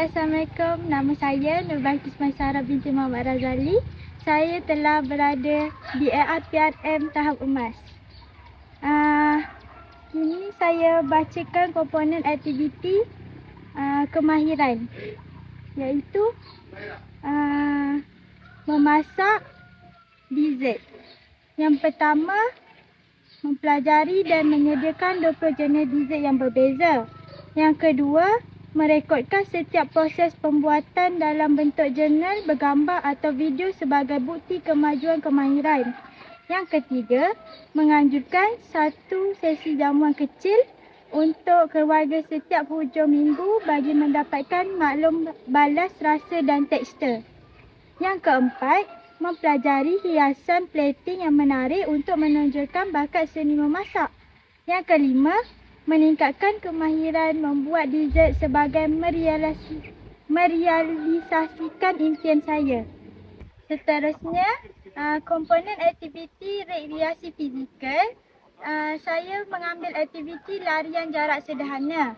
Hai, Assalamualaikum. Nama saya Nur Balqis Maisarah binti Muhammad Razali. Saya telah berada di LRPRM tahap emas. Kini saya bacakan komponen aktiviti kemahiran, iaitu memasak dessert. Yang pertama, mempelajari dan menyediakan 20 jenis dessert yang berbeza. Yang kedua, merekodkan setiap proses pembuatan dalam bentuk jurnal, bergambar atau video sebagai bukti kemajuan kemahiran. Yang ketiga, menganjurkan satu sesi jamuan kecil untuk keluarga setiap hujung minggu bagi mendapatkan maklum balas rasa dan tekstur. Yang keempat, mempelajari hiasan plating yang menarik untuk menonjolkan bakat seni memasak. Yang kelima, meningkatkan kemahiran membuat dessert sebagai merealisasikan impian saya. Seterusnya, komponen aktiviti rekreasi fizikal. Saya mengambil aktiviti larian jarak sederhana.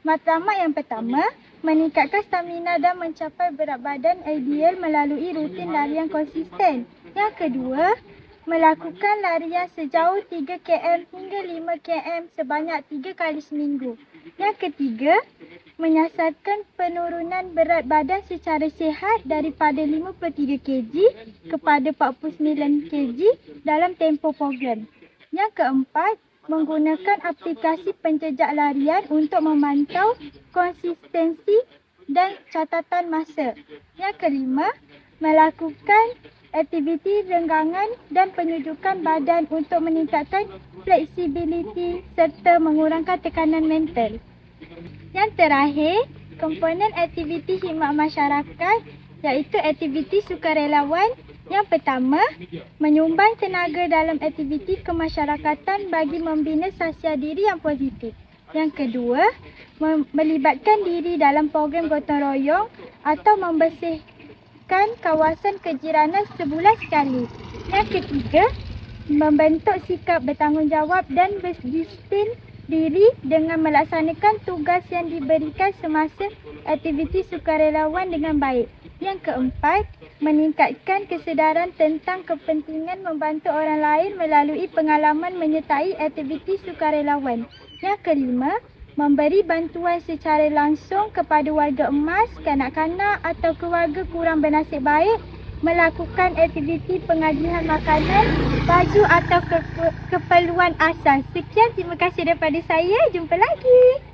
Matlamat yang pertama, meningkatkan stamina dan mencapai berat badan ideal melalui rutin larian konsisten. Yang kedua, melakukan larian sejauh 3 km hingga 5 km sebanyak 3 kali seminggu. Yang ketiga, menyasarkan penurunan berat badan secara sihat daripada 53 kg kepada 49 kg dalam tempoh program. Yang keempat, menggunakan aplikasi penjejak larian untuk memantau konsistensi dan catatan masa. Yang kelima, melakukan aktiviti renggangan dan penunjukan badan untuk meningkatkan fleksibiliti serta mengurangkan tekanan mental. Yang terakhir, komponen aktiviti khidmat masyarakat, iaitu aktiviti sukarelawan. Yang pertama, menyumbang tenaga dalam aktiviti kemasyarakatan bagi membina sasiar diri yang positif. Yang kedua, melibatkan diri dalam program gotong royong atau membersihkan kawasan kejiranan sebulan sekali. Yang ketiga, membentuk sikap bertanggungjawab dan berdisiplin diri dengan melaksanakan tugas yang diberikan semasa aktiviti sukarelawan dengan baik. Yang keempat, meningkatkan kesedaran tentang kepentingan membantu orang lain melalui pengalaman menyertai aktiviti sukarelawan. Yang kelima, memberi bantuan secara langsung kepada warga emas, kanak-kanak atau keluarga kurang bernasib baik, melakukan aktiviti pengajian makanan, baju atau keperluan asas. Sekian, terima kasih daripada saya. Jumpa lagi.